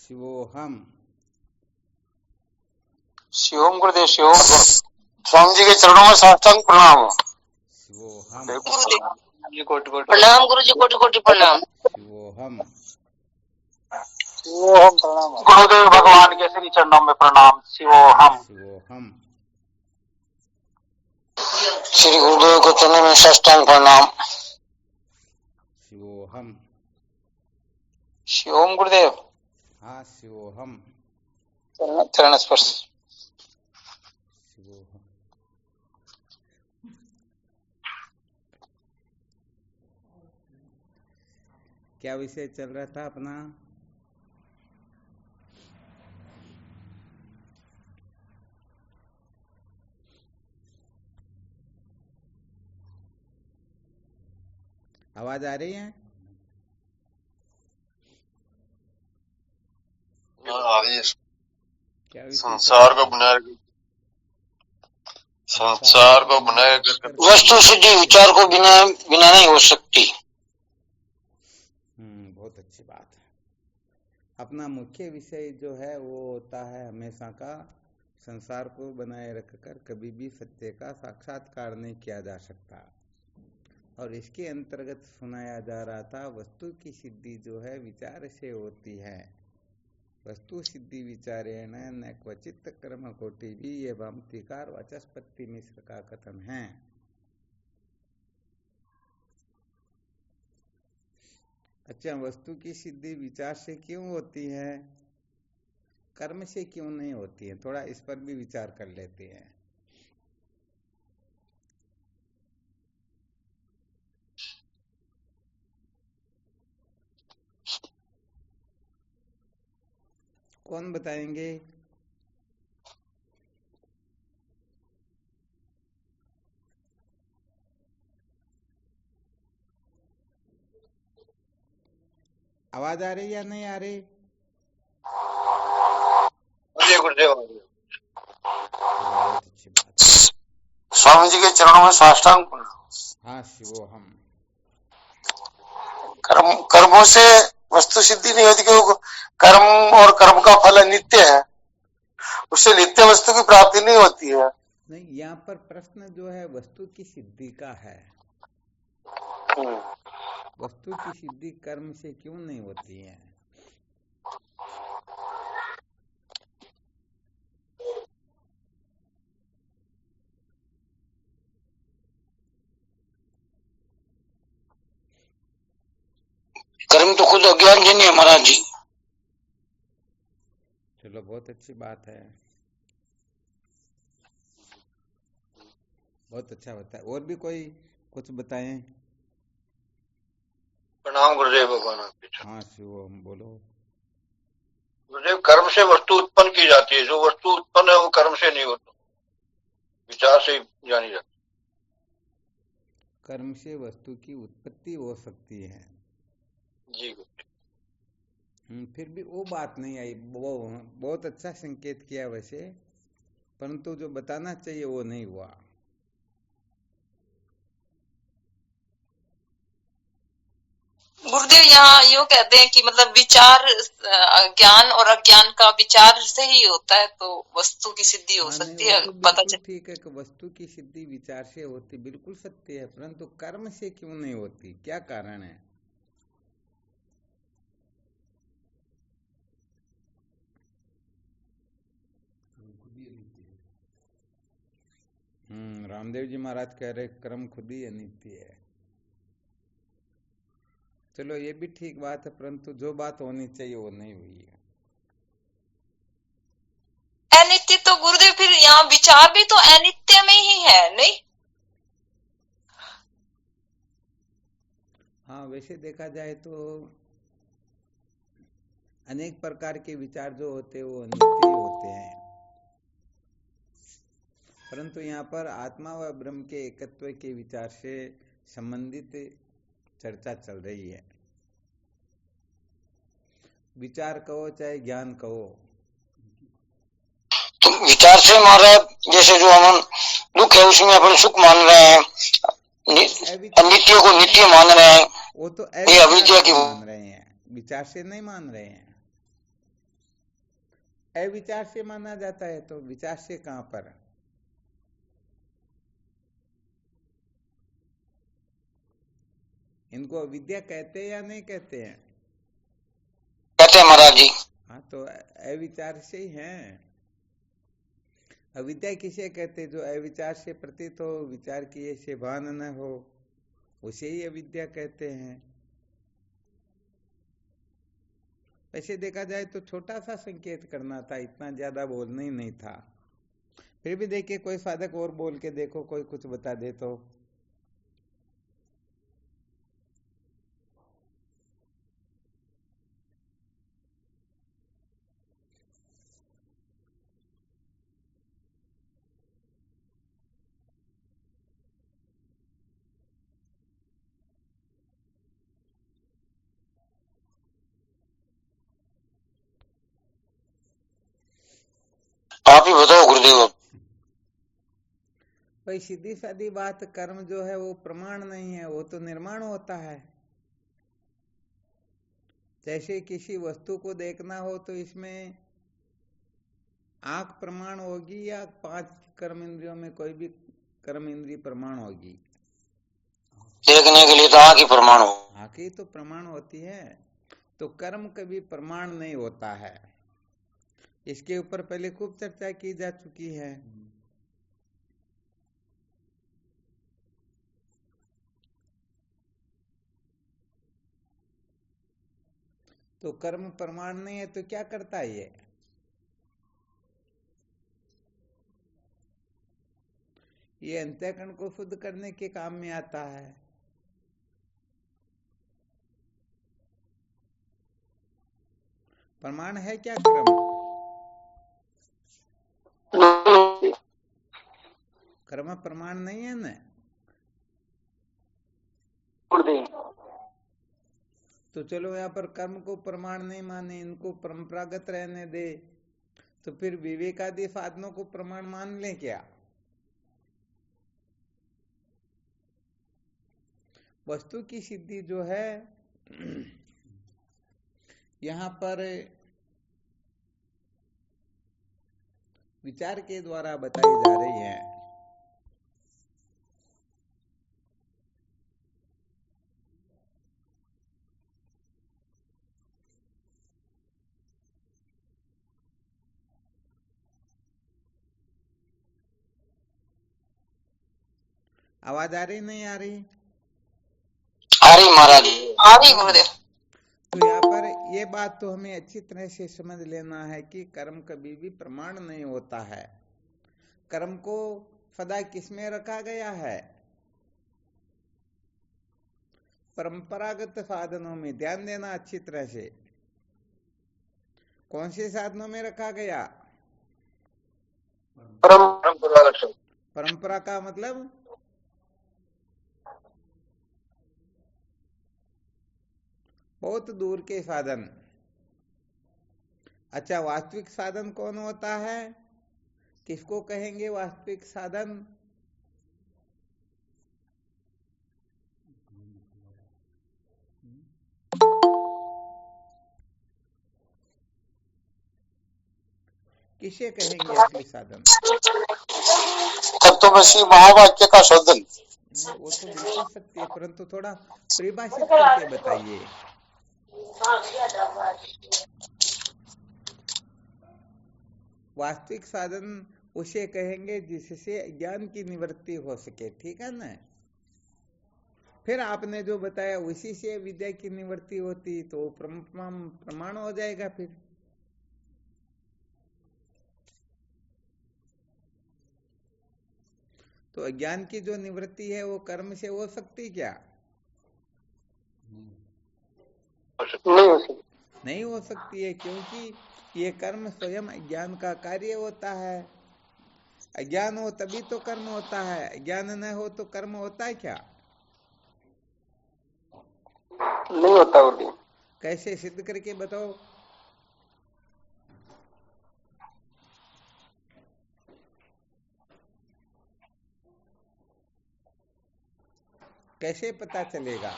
शिवोहम। शिवम गुरुदेव शिवम। स्वामी जी के चरणों में साष्टांग प्रणाम। शिवोहम। प्रणाम गुरु जी, कोटि कोटि प्रणाम। शिवोहम। शिवोहम प्रणाम। गुरुदेव भगवान के श्री चरणों में प्रणाम। शिवोहम। शिवोहम। श्री गुरुदेव के चरणों में साष्टांग प्रणाम। शिवोहम। शिवम गुरुदेव। हाँ, शिवोहम। चरण स्पर्श। शिवोहम। क्या विषय चल रहा था अपना? आवाज आ रही है? आ रही है। क्या विषय? संसार को बनाए वस्तु सिद्धि विचार को बिना नहीं हो सकती। बहुत अच्छी बात है। अपना मुख्य विषय जो है वो होता है हमेशा का, संसार को बनाए रखकर कभी भी सत्य का साक्षात्कार नहीं किया जा सकता। और इसके अंतर्गत सुनाया जा रहा था वस्तु की सिद्धि जो है विचार से होती है। वस्तु सिद्धि विचारेण न क्वचित कर्म कोटि भी, ये भामतिकार वाचस्पति मिश्र का कथन है। अच्छा, वस्तु की सिद्धि विचार से क्यों होती है, कर्म से क्यों नहीं होती है? थोड़ा इस पर भी विचार कर लेते हैं। कौन बताएंगे? आवाज आ रही या नहीं आ रही? गुरुदेव बहुत अच्छी बात। स्वामी जी के चरणों में साष्टांग प्रणाम। हाँ, शिवोहम। कर्मों से वस्तु सिद्धि नहीं होती, क्योंकि कर्म और कर्म का फल नित्य है, उससे नित्य वस्तु की प्राप्ति नहीं होती है। नहीं, यहाँ पर प्रश्न जो है वस्तु की सिद्धि का है। वस्तु की सिद्धि कर्म से क्यों नहीं होती है? कर्म तो खुद अज्ञान जन्य है महाराज जी। चलो, बहुत अच्छी बात है, बहुत अच्छा बताया। और भी कोई कुछ बताएं? प्रणाम गुरुदेव भगवान। हाँ, शिवोहम बोलो। गुरुदेव, कर्म से वस्तु उत्पन्न की जाती है, जो वस्तु उत्पन्न है वो कर्म से नहीं होता, विचार से जानी जाती। कर्म से वस्तु की उत्पत्ति हो सकती है जी। फिर भी वो बात नहीं आई। वो बहुत अच्छा संकेत किया वैसे, परंतु जो बताना चाहिए वो नहीं हुआ। गुरुदेव यहाँ यूँ कहते हैं कि मतलब विचार, ज्ञान और अज्ञान का विचार से ही होता है, तो वस्तु की सिद्धि हो सकती है। तो पता बिल्कुल ठीक है कि वस्तु की सिद्धि विचार से होती, बिल्कुल सत्य है, परंतु कर्म से क्यों नहीं होती? क्या कारण है? रामदेव जी महाराज कह रहे कर्म खुद ही अनित्य है। चलो, ये भी ठीक बात है, परंतु जो बात होनी चाहिए वो नहीं हुई है। अनित्य तो गुरुदेव फिर यहाँ विचार भी तो अनित्य में ही है, नहीं? हाँ, वैसे देखा जाए तो अनेक प्रकार के विचार जो होते हैं वो अनित्य ही होते हैं, परंतु यहाँ पर आत्मा व ब्रह्म के एकत्व के विचार से संबंधित चर्चा चल रही है। विचार कहो चाहे ज्ञान कहो, तो विचार से महाराज जैसे जो हम दुख है उसमें अपन सुख मान रहे हैं, अनित्य को नित्य मान रहे हैं, वो तो ये अविद्या की मान रहे हैं, विचार से नहीं मान रहे हैं। अविचार से माना जाता है, तो विचार से कहां पर? इनको अविद्या कहते हैं या नहीं कहते हैं? कहते हैं महाराज जी। हाँ, तो अविचार से ही है। अविद्या किसे कहते? जो अविचार से प्रतीत हो, विचार किए से भान न हो, उसे ही अविद्या कहते हैं। वैसे देखा जाए तो छोटा सा संकेत करना था, इतना ज्यादा बोलना ही नहीं था। फिर भी देखिए, कोई साधक और बोल के देखो, कोई कुछ बता दे तो। आप ही बताओ गुरुदेव। भाई सीधी सादी बात, कर्म जो है वो प्रमाण नहीं है, वो तो निर्माण होता है। जैसे किसी वस्तु को देखना हो तो इसमें आंख प्रमाण होगी या 5 कर्म इंद्रियों में कोई भी कर्म इंद्रिय प्रमाण होगी? देखने के लिए तो आंख ही प्रमाण हो। आंख ही तो प्रमाण होती है। तो कर्म कभी प्रमाण नहीं होता है। इसके ऊपर पहले खूब चर्चा की जा चुकी है। तो कर्म प्रमाण नहीं है तो क्या करता है ये अंतःकरण को शुद्ध करने के काम में आता है। प्रमाण है क्या कर्म? कर्म प्रमाण नहीं है ना। तो चलो यहाँ पर कर्म को प्रमाण नहीं माने, इनको परंपरागत रहने दे, तो फिर विवेकादि साधनों को प्रमाण मान ले क्या? वस्तु की सिद्धि जो है यहाँ पर विचार के द्वारा बताई जा रही है। आवाज आ रही नहीं आ रही? आ रही महाराज। आ रही गुरुदेव। तो यहाँ पर ये बात तो हमें अच्छी तरह से समझ लेना है कि कर्म कभी भी प्रमाण नहीं होता है। कर्म को सदा किसमें रखा गया है? परंपरागत साधनों में। ध्यान देना अच्छी तरह से। कौन से साधनों में रखा गया? परंपरागत। परंपरा का मतलब बहुत दूर के साधन। अच्छा, वास्तविक साधन कौन होता है? किसको कहेंगे वास्तविक साधन? किसे कहेंगे असली साधन? तत्वमसि महावाक्य का शोधन। वो तो बिल्कुल सत्य है, परंतु थोड़ा परिभाषित करके बताइए। वास्तविक साधन उसे कहेंगे जिससे ज्ञान की निवृत्ति हो सके, ठीक है ना। फिर आपने जो बताया उसी से विद्या की निवृत्ति होती तो प्रमाण हो जाएगा। फिर तो अज्ञान की जो निवृत्ति है वो कर्म से हो सकती क्या? नहीं हो सकती है, क्योंकि ये कर्म स्वयं अज्ञान का कार्य होता है। अज्ञान हो तभी तो कर्म होता है, अज्ञान न हो तो कर्म होता है क्या? नहीं होता। कैसे सिद्ध करके बताओ। कैसे पता चलेगा?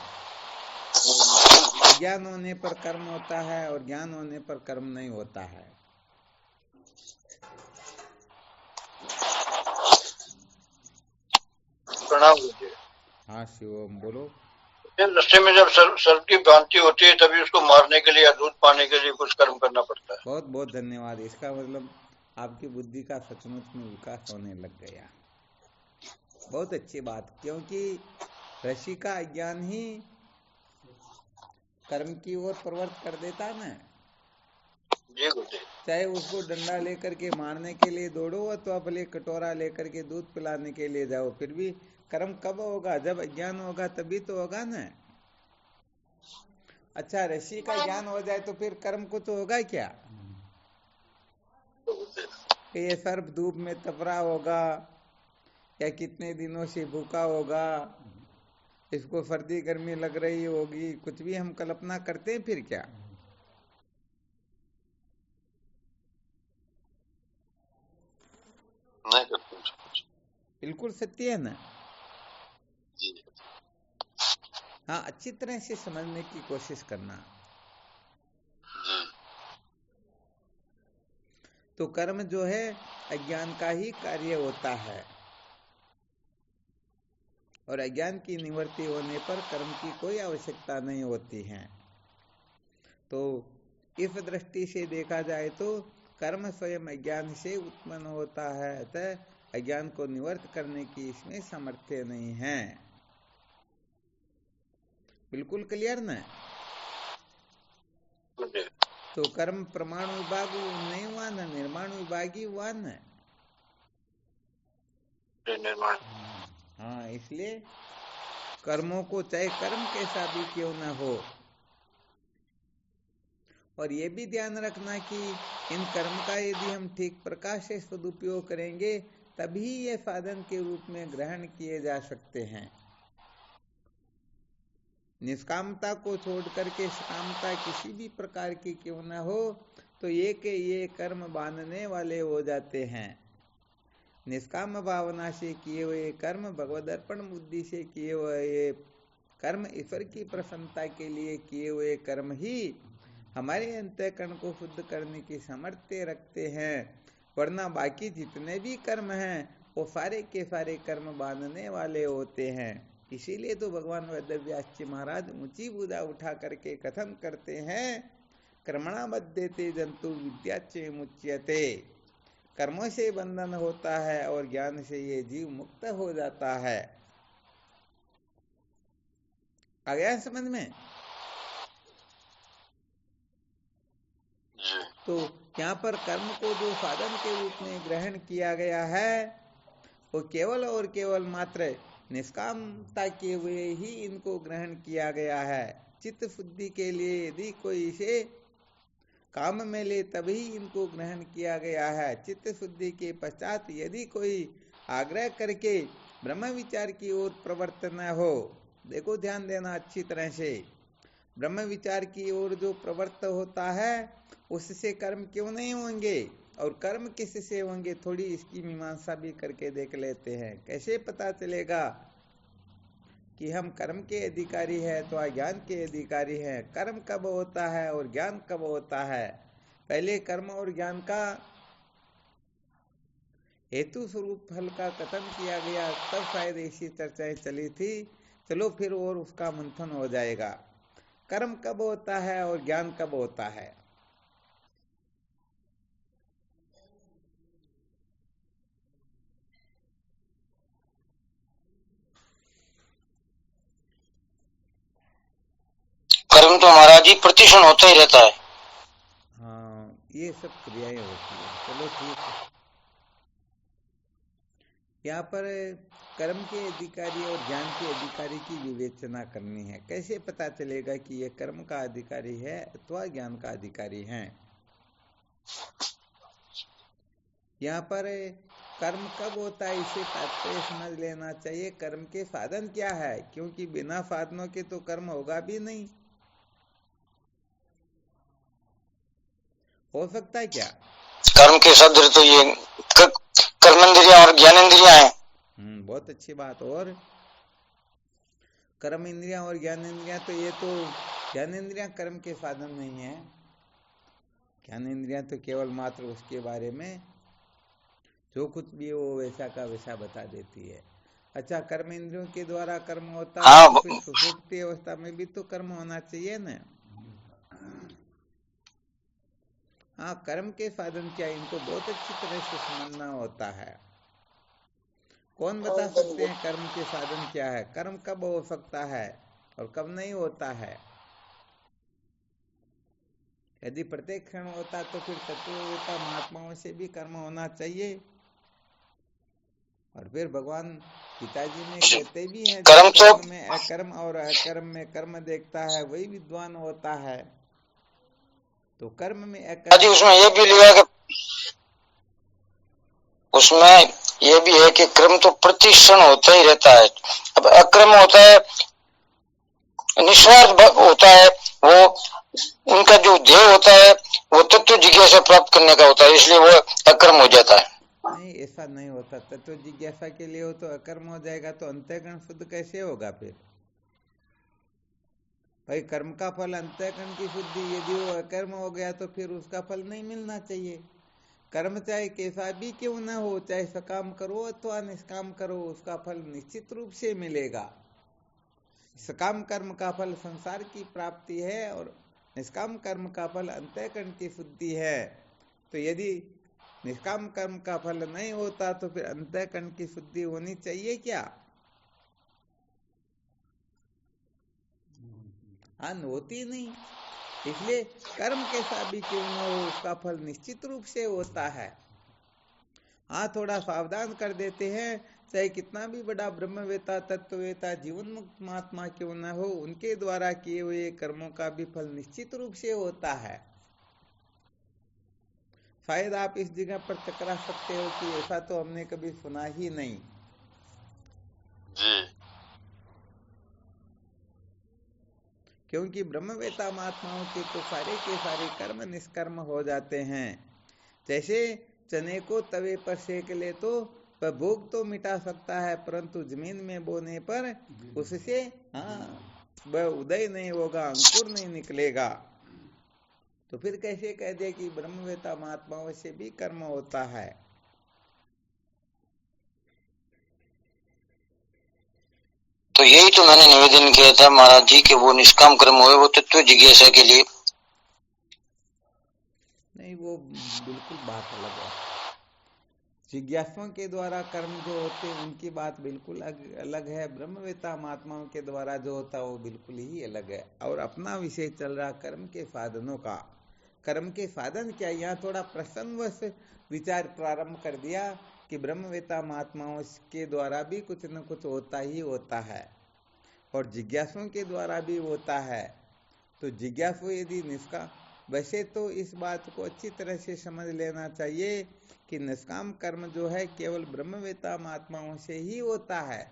ज्ञान होने पर कर्म होता है और ज्ञान होने पर कर्म नहीं होता है। प्रणाम गुरुजी। हाँ शिवम बोलो। रस्ते में जब सर्प की भ्रांति होती है तभी उसको मारने के लिए या दूध पाने के लिए कुछ कर्म करना पड़ता है। बहुत बहुत धन्यवाद। इसका मतलब आपकी बुद्धि का सचमुच में विकास होने लग गया। बहुत अच्छी बात, क्योंकि ऋषि का अज्ञान ही कर्म की ओर प्रवृत्त कर देता ना। जी गुरुजी। चाहे उसको डंडा लेकर के मारने के लिए दौड़ो अथवा भले कटोरा लेकर के दूध पिलाने के लिए जाओ, फिर भी कर्म कब होगा? जब अज्ञान होगा तभी तो होगा ना। अच्छा, ऋषि का ज्ञान हो जाए तो फिर कर्म को तो होगा क्या? कि ये सर्प धूप में तप रहा होगा या कितने दिनों से भूखा होगा, इसको सर्दी गर्मी लग रही होगी, कुछ भी हम कल्पना करते हैं फिर क्या? नहीं करते। बिल्कुल सत्य है ना। जी। हाँ, अच्छी तरह से समझने की कोशिश करना। तो कर्म जो है अज्ञान का ही कार्य होता है, और अज्ञान की निवृत्ति होने पर कर्म की कोई आवश्यकता नहीं होती है। तो इस दृष्टि से देखा जाए तो कर्म स्वयं अज्ञान से उत्पन्न होता है, अतः अज्ञान को निवृत्त करने की इसमें सामर्थ्य नहीं है। बिल्कुल क्लियर ना? तो कर्म प्रमाण विभाग नहीं हुआ ना, निर्माण विभाग ही हुआ ना। निर्माण। हाँ, इसलिए कर्मों को चाहे कर्म कैसा भी क्यों ना हो, और ये भी ध्यान रखना कि इन कर्म का यदि हम ठीक प्रकार से सदुपयोग करेंगे तभी ये साधन के रूप में ग्रहण किए जा सकते हैं। निष्कामता को छोड़ करके सकामता किसी भी प्रकार की क्यों ना हो, तो ये के ये कर्म बांधने वाले हो जाते हैं। निष्काम भावना से किए हुए कर्म, भगवद अर्पण बुद्धि से किए हुए कर्म, ईश्वर की प्रसन्नता के लिए किए हुए कर्म ही हमारे अंतःकरण को शुद्ध करने की सामर्थ्य रखते हैं। वरना बाकी जितने भी कर्म हैं वो सारे के सारे कर्म बांधने वाले होते हैं। इसीलिए तो भगवान वेदव्यास जी महाराज ऊंची भुजा उठा करके कथन करते हैं, कर्मणा बद्धते जंतु विद्याच्य मुच्यते। कर्मों से बंधन होता है और ज्ञान से ये जीव मुक्त हो जाता है। आ गया समझ में? तो यहाँ पर कर्म को जो साधन के रूप में ग्रहण किया गया है वो केवल और केवल मात्र निष्कामता के हुए ही इनको ग्रहण किया गया है। चित्त शुद्धि के लिए यदि कोई इसे काम में ले तभी इनको ग्रहण किया गया है। चित्त शुद्धि के पश्चात यदि कोई आग्रह करके ब्रह्म विचार की ओर प्रवृत्त न हो, देखो ध्यान देना अच्छी तरह से, ब्रह्म विचार की ओर जो प्रवृत्त होता है उससे कर्म क्यों नहीं होंगे, और कर्म किससे होंगे, थोड़ी इसकी मीमांसा भी करके देख लेते हैं। कैसे पता चलेगा कि हम कर्म के अधिकारी हैं तो अज्ञान के अधिकारी हैं? कर्म कब होता है और ज्ञान कब होता है? पहले कर्म और ज्ञान का हेतु स्वरूप फल का कथन किया गया, तब शायद ऐसी चर्चाएं चली थी। चलो फिर और उसका मंथन हो जाएगा। कर्म कब होता है और ज्ञान कब होता है? कर्म तो महाराज जी प्रतिक्षण होता ही रहता है। हाँ, ये सब क्रियाएं होती है। चलो ठीक है। यहाँ पर कर्म के अधिकारी और ज्ञान के अधिकारी की विवेचना करनी है। कैसे पता चलेगा कि ये कर्म का अधिकारी है अथवा ज्ञान का अधिकारी है? यहाँ पर कर्म कब होता है इसे तात्पर्य समझ लेना चाहिए। कर्म के साधन क्या है, क्योंकि बिना साधनों के तो कर्म होगा भी नहीं। हो सकता है क्या? कर्म के साधन तो ये कर्मेंद्रियां और ज्ञानेंद्रियां हैं। बहुत अच्छी बात। और कर्म इंद्रियां और ज्ञानेंद्रियां, तो ये तो ज्ञानेंद्रियां कर्म के साधन नहीं है। ज्ञानेंद्रियां तो केवल मात्र उसके बारे में जो कुछ भी वो वैसा का वैसा बता देती है। अच्छा, कर्म इंद्रियों के द्वारा कर्म होता हाँ, है तो फिर सुषुप्ति अवस्था में भी तो कर्म होना चाहिए ना। हाँ, कर्म के साधन क्या, इनको बहुत अच्छी तरह से समझना होता है। कौन बता सकते हैं कर्म के साधन क्या है, कर्म कब हो सकता है और कब नहीं होता है? यदि प्रत्येक क्षण होता तो फिर तत्ववेता महात्माओं से भी कर्म होना चाहिए। और फिर भगवान पिताजी में कहते भी हैं, कर्म जो तो कर्म में अकर्म और अकर्म में कर्म देखता है वही विद्वान होता है। तो कर्म में अकर्म, उसमें ये भी लिया कि उसमें ये भी है कि क्रम तो प्रतिक्षण होता ही रहता है। अब अक्रम होता है, निस्वार्थ होता है, वो उनका जो ध्येय होता है वो तत्व जिज्ञासा प्राप्त करने का होता है, इसलिए वो अक्रम हो जाता है। नहीं, ऐसा नहीं होता। तत्व जिज्ञासा के लिए हो तो अकर्म हो जाएगा, तो अंतःकरण शुद्ध कैसे होगा फिर? भाई कर्म का फल अंतःकरण की शुद्धि, यदि वो अकर्म हो गया तो फिर उसका फल नहीं मिलना चाहिए। कर्म चाहे कैसा भी क्यों न हो, चाहे सकाम करो अथवा निष्काम करो, उसका फल निश्चित रूप से मिलेगा। सकाम कर्म का फल संसार की प्राप्ति है और निष्काम कर्म का फल अंतःकरण की शुद्धि है। तो यदि निष्काम कर्म का फल नहीं होता तो फिर अंतःकरण की शुद्धि होनी चाहिए क्या? हाँ, होती नहीं। इसलिए कर्म कैसा भी क्यों न हो, उसका फल निश्चित रूप से होता है। हाँ, थोड़ा सावधान कर देते हैं, चाहे कितना भी बड़ा ब्रह्मवेता तत्ववेता जीवन मुक्त महात्मा क्यों न हो, उनके द्वारा किए हुए कर्मों का भी फल निश्चित रूप से होता है। शायद आप इस जगह पर टकरा सकते हो कि ऐसा तो हमने कभी सुना ही नहीं जी। क्योंकि ब्रह्मवेता महात्माओं के तो सारे के सारे कर्म निष्कर्म हो जाते हैं। जैसे चने को तवे पर सेक ले तो वह भूख तो मिटा सकता है, परंतु जमीन में बोने पर उससे वह उदय नहीं होगा, अंकुर नहीं निकलेगा। तो फिर कैसे कह दे कि ब्रह्मवेता महात्माओं से भी कर्म होता है? तो यही तो मैंने निवेदन किया था महाराज जी कि वो निष्काम कर्म हुए वो तत्व जिज्ञासा के लिए। नहीं, वो बिल्कुल बात अलग है। जिज्ञासुओं के द्वारा कर्म जो होते हैं उनकी बात बिल्कुल अलग है, ब्रह्मवेता महात्माओं के द्वारा जो होता है वो बिल्कुल ही अलग है। और अपना विषय चल रहा कर्म के साधनों का। कर्म के साधन क्या, यहाँ थोड़ा प्रसंगवश विचार प्रारंभ कर दिया कि ब्रह्मवेता महात्माओं के द्वारा भी कुछ न कुछ होता ही होता है और जिज्ञासुओं के द्वारा भी होता है। तो जिज्ञासु यदि वैसे तो इस बात को अच्छी तरह से समझ लेना चाहिए कि निष्काम कर्म जो है केवल ब्रह्मवेता महात्माओं से ही होता है।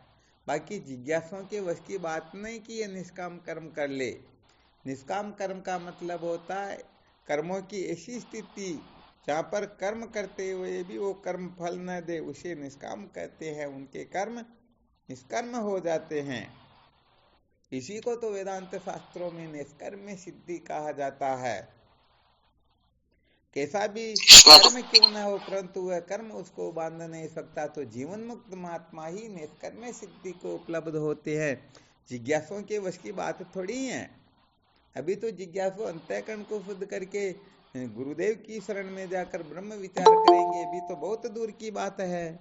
बाकी जिज्ञासुओं के वश की बात नहीं कि ये निष्काम कर्म कर ले। निष्काम कर्म का मतलब होता है कर्मों की ऐसी स्थिति जहाँ पर कर्म करते हुए भी वो कर्म फल न दे, उसे निष्काम कहते हैं। उनके कर्म निष्कर्म हो जाते हैं। इसी को तो वेदांत शास्त्रों में निष्कर्म सिद्धि कहा जाता है। कैसा भी कर्म क्यों न हो, परंतु वह कर्म उसको बांध नहीं सकता। तो जीवन मुक्त महात्मा ही निष्कर्म सिद्धि को उपलब्ध होते हैं। जिज्ञासुओं के वश की बात थोड़ी है। अभी तो जिज्ञासु अंतःकरण को शुद्ध करके गुरुदेव की शरण में जाकर ब्रह्म विचार करेंगे, अभी तो बहुत दूर की बात है।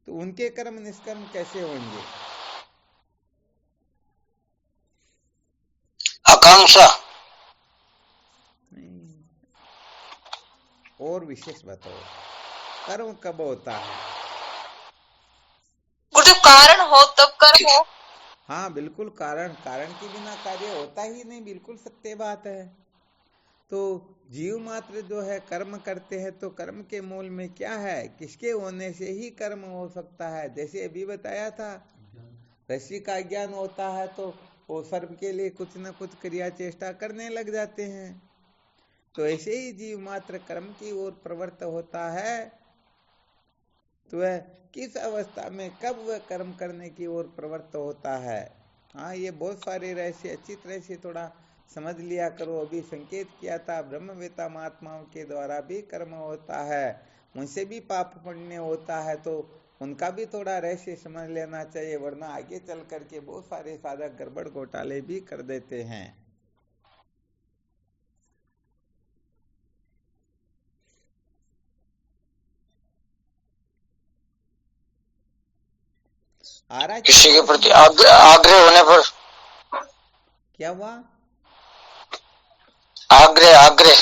तो उनके कर्म निष्कर्म कैसे होंगे? आकांक्षा और विशेष बताओ, कर्म कब होता है? गुरुदेव कारण हो तब कर्म हो। हाँ बिल्कुल, कारण के बिना कार्य होता ही नहीं, बिल्कुल सत्य बात है। तो जीव मात्र जो है कर्म करते हैं, तो कर्म के मूल में क्या है, किसके होने से ही कर्म हो सकता है। जैसे अभी बताया था, ऋषि का ज्ञान होता है तो वो सर्व के लिए कुछ न कुछ क्रिया चेष्टा करने लग जाते हैं। तो ऐसे ही जीव मात्र कर्म की ओर प्रवृत्त होता है, तो वह किस अवस्था में कब वह कर्म करने की ओर प्रवृत्त होता है। हाँ, ये बहुत सारे रहस्य अच्छी तरह से थोड़ा समझ लिया करो। अभी संकेत किया था ब्रह्मवेता महात्माओं के द्वारा भी कर्म होता है, उनसे भी पाप पुण्य होता है। तो उनका भी थोड़ा रहस्य समझ लेना चाहिए, वरना आगे चल करके बहुत सारे साधक गड़बड़ घोटाले भी कर देते हैं। आ रहा किसी के प्रति आग्रह होने पर क्या हुआ? आग्रह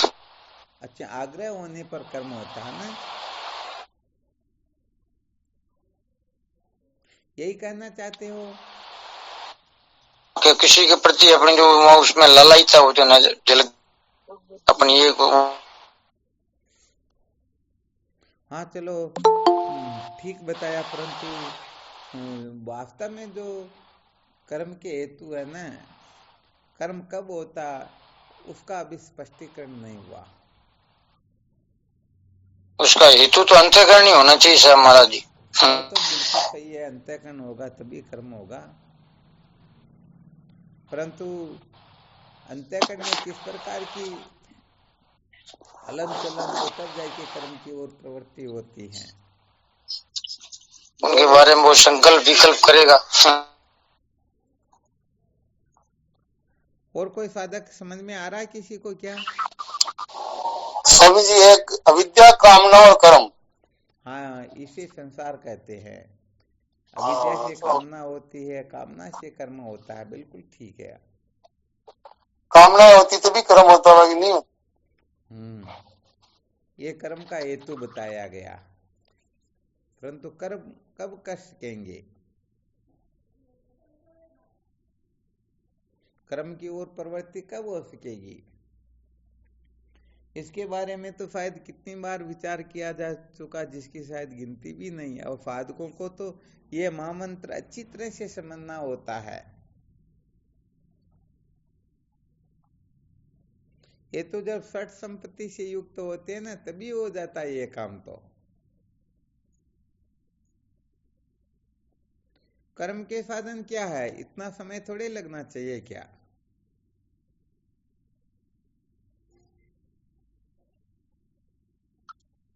अच्छा, आग्रह होने पर कर्म होता है ना, यही कहना चाहते हो? कि किसी के प्रति अपनी जो उसमें ललायता हो, जो झलक अपनी ये को। हाँ चलो, ठीक बताया, परंतु वास्तव में जो कर्म के हेतु है ना, कर्म कब होता उसका अभी स्पष्टीकरण नहीं हुआ। उसका हेतु तो अंतःकरण ही होना चाहिए साहब महाराज जी। तो बिल्कुल सही है, अंतःकरण होगा तभी कर्म होगा, परंतु अंतःकरण में किस प्रकार की हलन चलन हो तब जाके कर्म की ओर प्रवृत्ति होती है। उनके बारे में वो संकल्प विकल्प करेगा। और कोई साधक समझ में आ रहा है किसी को क्या? स्वामी जी, एक अविद्या, कामना और कर्म। हाँ, इसे संसार कहते हैं। अविद्या से कामना होती है, कामना से कर्म होता है, बिल्कुल ठीक है। कामना होती तभी कर्म होता है, नहीं? ये कर्म का हेतु बताया गया, परंतु कर्म कब कर सकेंगे? कर्म की ओर प्रवृत्ति कब हो सकेगी? इसके बारे में तो शायद कितनी बार विचार किया जा चुका, जिसकी शायद गिनती भी नहीं है। और साधकों को तो ये महामंत्र अच्छी तरह से समझना होता है। ये तो जब षट संपत्ति से युक्त होते हैं ना, तभी हो जाता है ये काम। तो कर्म के साधन क्या है, इतना समय थोड़े लगना चाहिए क्या?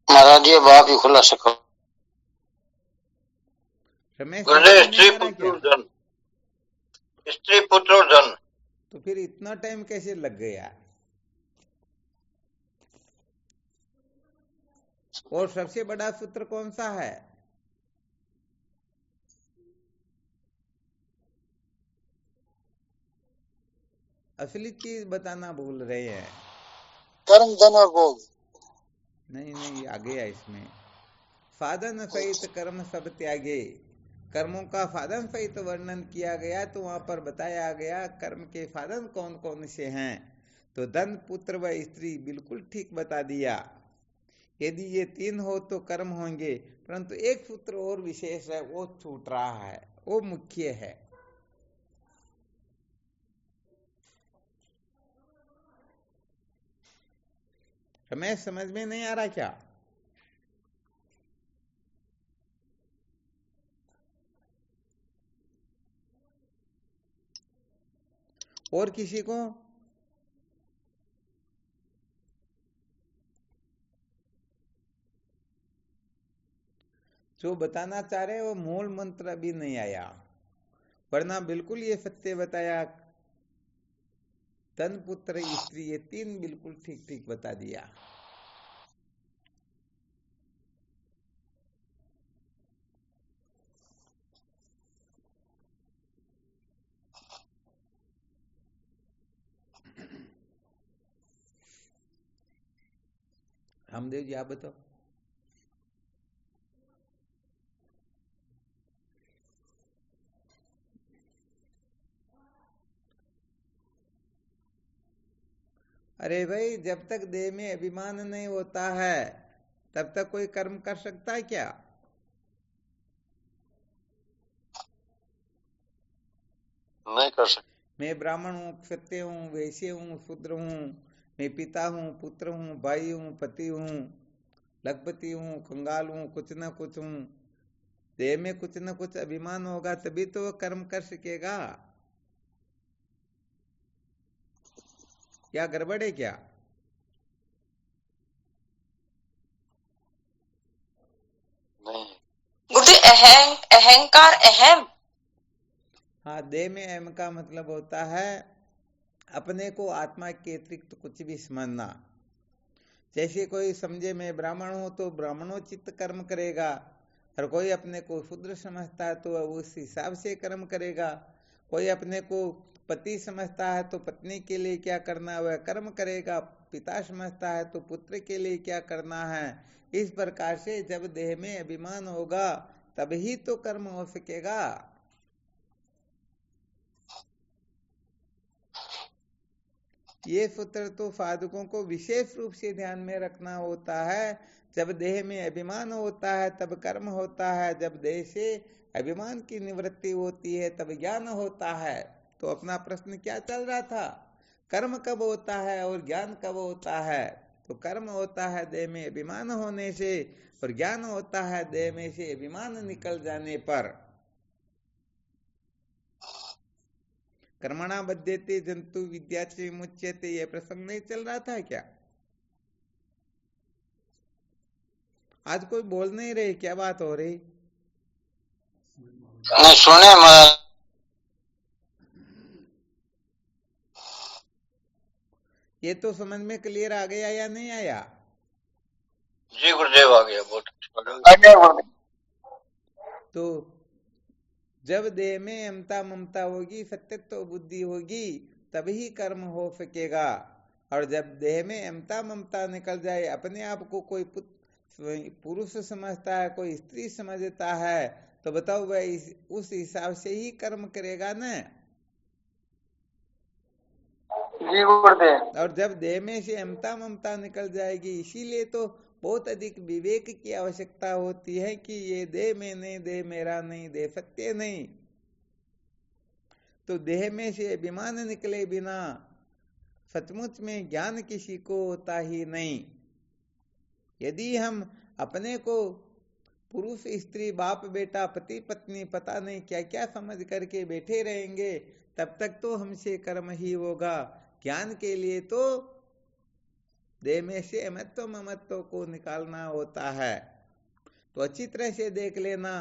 महाराज जी बाप ही खुला सको। स्त्री पुत्र धन, स्त्री पुत्र और धन। तो फिर इतना टाइम कैसे लग गया? और सबसे बड़ा सूत्र कौन सा है? असली चीज बताना भूल रहे हैं। कर्म, धन और भोग। नहीं, आ गया इसमें। साधन सहित कर्म सब त्यागे, कर्मों का साधन सहित वर्णन किया गया, तो वहां पर बताया गया कर्म के साधन कौन कौन से हैं। तो धन, पुत्र व स्त्री, बिल्कुल ठीक बता दिया। यदि ये तीन हो तो कर्म होंगे, परंतु एक सूत्र और विशेष है, वो छूट रहा है, वो मुख्य है। हमें समझ में नहीं आ रहा क्या? और किसी को? जो बताना चाह रहे वो मूल मंत्र अभी नहीं आया, वरना बिल्कुल ये सत्य बताया। धन, पुत्र, स्त्री, ये तीन बिल्कुल ठीक ठीक बता दिया। रामदेव जी आप बताओ। अरे भाई, जब तक देह में अभिमान नहीं होता है तब तक कोई कर्म कर सकता है क्या? नहीं कर सकते। मैं ब्राह्मण हूँ, क्षत्रिय हूँ, वैश्य हूँ, शूद्र हूँ, मैं पिता हूँ, पुत्र हूँ, भाई हूँ, पति हूँ, लखपति हूँ, कंगाल हूँ, कुछ न कुछ हूँ। देह में कुछ न कुछ अभिमान होगा तभी तो वो कर्म कर सकेगा। क्या गड़बड़ है क्या? गुरुदेव अहंकार अहम। हाँ, देह में अहम का मतलब होता है अपने को आत्मा के अतिरिक्त कुछ भी समझना। जैसे कोई समझे मैं ब्राह्मण हूं तो ब्राह्मणोचित कर्म करेगा, और कोई अपने को शूद्र समझता है तो वह उस हिसाब से कर्म करेगा। कोई अपने को पति समझता है तो पत्नी के लिए क्या करना है वह कर्म करेगा, पिता समझता है तो पुत्र के लिए क्या करना है। इस प्रकार से जब देह में अभिमान होगा तभी तो कर्म हो सकेगा। ये सूत्र तो साधकों को विशेष रूप से ध्यान में रखना होता है। जब देह में अभिमान होता है तब कर्म होता है, जब देह से अभिमान की निवृत्ति होती है तब ज्ञान होता है। तो अपना प्रश्न क्या चल रहा था, कर्म कब होता है और ज्ञान कब होता है? तो कर्म होता है देह में अभिमान होने से, और ज्ञान होता है देह में से अभिमान निकल जाने पर। कर्मणा बध्यते जंतु विद्याचे मुच्यते, यह प्रसंग नहीं चल रहा था क्या? आज कोई बोल नहीं रहे, क्या बात हो रही? नहीं सुने महाराज। ये तो समझ में क्लियर आ गया या नहीं आया? जी गुरुदेव आ गया, बहुत तो जब देह में अमता ममता होगी, सत्यत्व बुद्धि होगी, तभी कर्म हो सकेगा। और जब देह में अमता ममता निकल जाए, अपने आप को कोई पुरुष समझता है, कोई स्त्री समझता है, तो बताओ वह उस हिसाब से ही कर्म करेगा ना। जी गुरुदेव। और जब देह में से अमता ममता निकल जाएगी, इसीलिए तो बहुत अधिक विवेक की आवश्यकता होती है कि ये देह में नहीं, देह मेरा नहीं, देह सत्य नहीं। तो देह में से अभिमान निकले बिना सचमुच में ज्ञान किसी को होता ही नहीं। यदि हम अपने को पुरुष स्त्री बाप बेटा पति पत्नी पता नहीं क्या क्या समझ करके बैठे रहेंगे, तब तक तो हमसे कर्म ही होगा। ज्ञान के लिए तो देह में से अमत्व ममत्व को निकालना होता है। तो अच्छी तरह से देख लेना,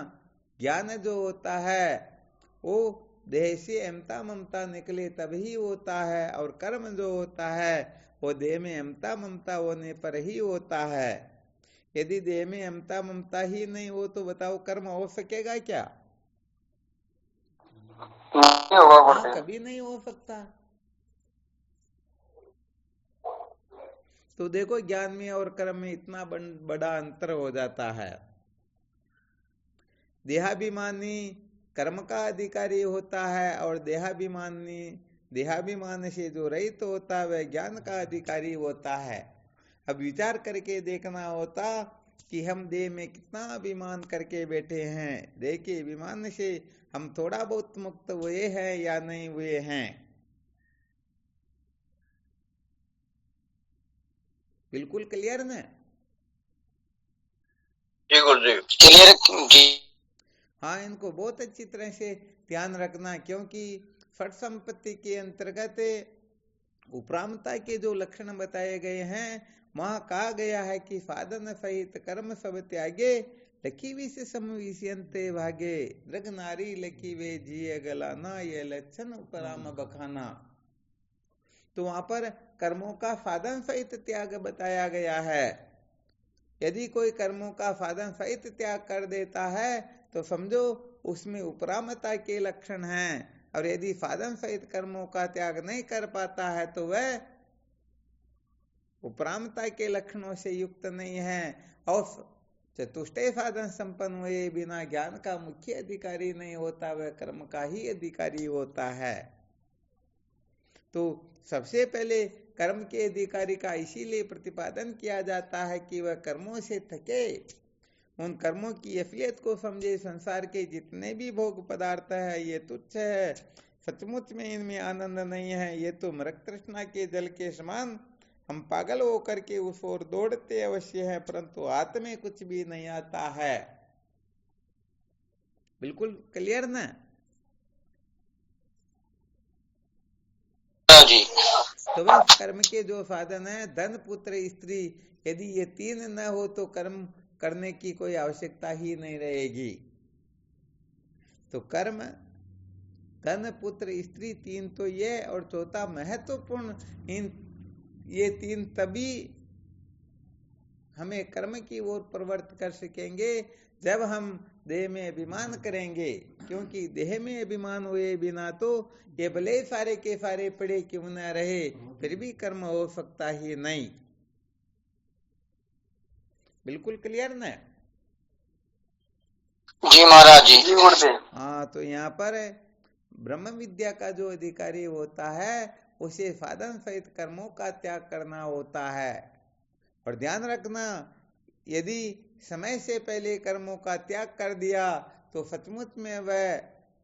ज्ञान जो होता है वो देह से अमता ममता निकले तभी होता है, और कर्म जो होता है वो देह में अमता ममता होने पर ही होता है। यदि देह में अमता ममता ही नहीं हो तो बताओ कर्म हो सकेगा क्या? नहीं होगा हाँ, गुरुदेव। कभी नहीं हो सकता। तो देखो ज्ञान में और कर्म में इतना बड़ा अंतर हो जाता है। देहाभिमानी कर्म का अधिकारी होता है, और देहाभिमान से जो रहित होता है वह ज्ञान का अधिकारी होता है। अब विचार करके देखना होता कि हम देह में कितना अभिमान करके बैठे हैं, देह के अभिमान से हम थोड़ा बहुत मुक्त हुए हैं या नहीं हुए हैं। बिल्कुल क्लियर ना? जी गुरुदेव। क्लियर जी। हाँ, इनको बहुत अच्छी तरह से ध्यान रखना, क्योंकि फट संपत्ति के अंतर्गत उपरामता के जो लक्षण बताए गए हैं वहां कहा गया है कि साधन सहित कर्म सब त्यागे, लकी विष समविषयन्ते भागे, दृग नारी लकी वे जिये गलाना, ये लक्षण उपराम बखाना। तो वहां पर कर्मों का साधन सहित त्याग बताया गया है। यदि कोई कर्मों का साधन सहित त्याग कर देता है तो समझो उसमें उपरामता के लक्षण हैं, और यदि साधन सहित कर्मों का त्याग नहीं कर पाता है तो वह उपरामता के लक्षणों से युक्त नहीं है, और चतुष्टय साधन संपन्न हुए बिना ज्ञान का मुख्य अधिकारी नहीं होता, वह कर्म का ही अधिकारी होता है। तो सबसे पहले कर्म के अधिकारी का इसीलिए प्रतिपादन किया जाता है कि वह कर्मों से थके, उन कर्मों की असलियत को समझे। संसार के जितने भी भोग पदार्थ है ये तुच्छ है, सचमुच में इनमें आनंद नहीं है, ये तो मृग तृष्णा के जल के समान हम पागल होकर के उस ओर दौड़ते अवश्य हैं, परंतु हाथ में कुछ भी नहीं आता है। बिल्कुल क्लियर ना? जी। तो वह कर्म के जो साधन है धन पुत्र स्त्री, यदि ये तीन न हो तो कर्म करने की कोई आवश्यकता ही नहीं रहेगी। तो कर्म, धन, पुत्र, स्त्री, तीन तो ये, और चौथा महत्वपूर्ण, ये तीन तभी हमें कर्म की ओर प्रवृत्त कर सकेंगे जब हम देह में अभिमान करेंगे। क्योंकि देह में अभिमान हुए बिना तो ये भले सारे के सारे पड़े क्यों न रहे, फिर भी कर्म हो सकता ही नहीं। बिल्कुल क्लियर ना? जी महाराज जी, जी गुरुदेव। हाँ, तो यहाँ पर ब्रह्म विद्या का जो अधिकारी होता है उसे साधन सहित कर्मों का त्याग करना होता है। और ध्यान रखना, यदि समय से पहले कर्मों का त्याग कर दिया तो सचमुच में वह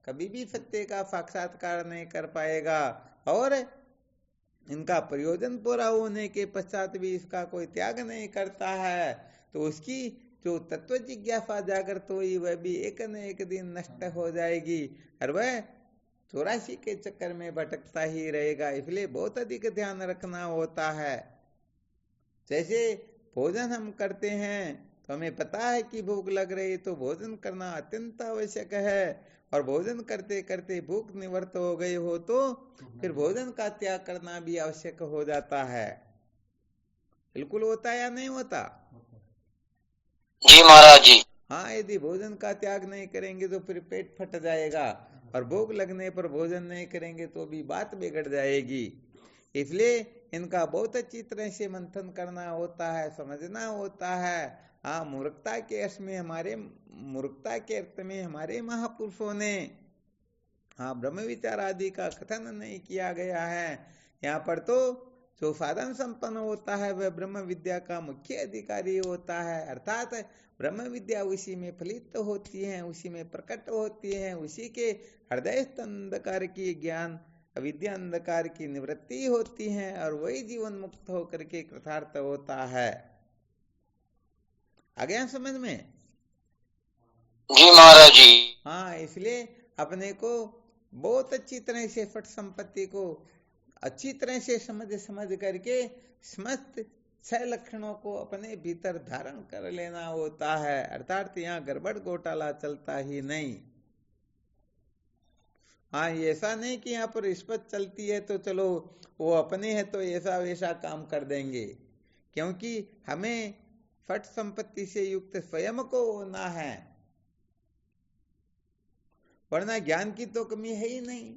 कभी भी सत्य का साक्षात्कार नहीं कर पाएगा, और इनका प्रयोजन पूरा होने के पश्चात भी इसका कोई त्याग नहीं करता है तो उसकी जो तत्व जिज्ञासा जागृत हुई वह भी एक न एक दिन नष्ट हो जाएगी, और वह 84 के चक्कर में भटकता ही रहेगा। इसलिए बहुत अधिक ध्यान रखना होता है। जैसे भोजन हम करते हैं तो हमें पता है कि भूख लग रही, तो भोजन करना अत्यंत आवश्यक है, और भोजन करते करते भूख निवृत्त हो गई हो तो फिर भोजन का त्याग करना भी आवश्यक हो जाता है। बिल्कुल होता है या नहीं होता? जी महाराज जी। हाँ, यदि भोजन का त्याग नहीं करेंगे तो फिर पेट फट जाएगा, और भूख लगने पर भोजन नहीं करेंगे तो भी बात बिगड़ जाएगी। इसलिए इनका बहुत अच्छी तरह से मंथन करना होता है, समझना होता है। हाँ, मूर्खता के अर्थ में हमारे महापुरुषों ने ब्रह्म विचार आदि का कथन नहीं किया गया है। यहाँ पर तो जो साधन संपन्न होता है वह ब्रह्म विद्या का मुख्य अधिकारी होता है, अर्थात ब्रह्म विद्या उसी में फलित होती है, उसी में प्रकट होती है, उसी के हृदय अंधकार की ज्ञान अविद्या अंधकार की निवृत्ति होती है, और वही जीवन मुक्त होकर के कृतार्थ होता है। आ गया समझ में? जी महाराज जी। हाँ, इसलिए अपने को बहुत अच्छी तरह से फट संपत्ति को अच्छी तरह से समझ करके समस्त 6 लक्षणों को अपने भीतर धारण कर लेना होता है, अर्थात यहाँ गड़बड़ घोटाला चलता ही नहीं। हाँ, ऐसा नहीं कि यहाँ पर रिश्वत चलती है तो चलो वो अपने है तो ऐसा वैसा काम कर देंगे, क्योंकि हमें फट संपत्ति से युक्त स्वयं को होना है, वरना ज्ञान की तो कमी है ही नहीं।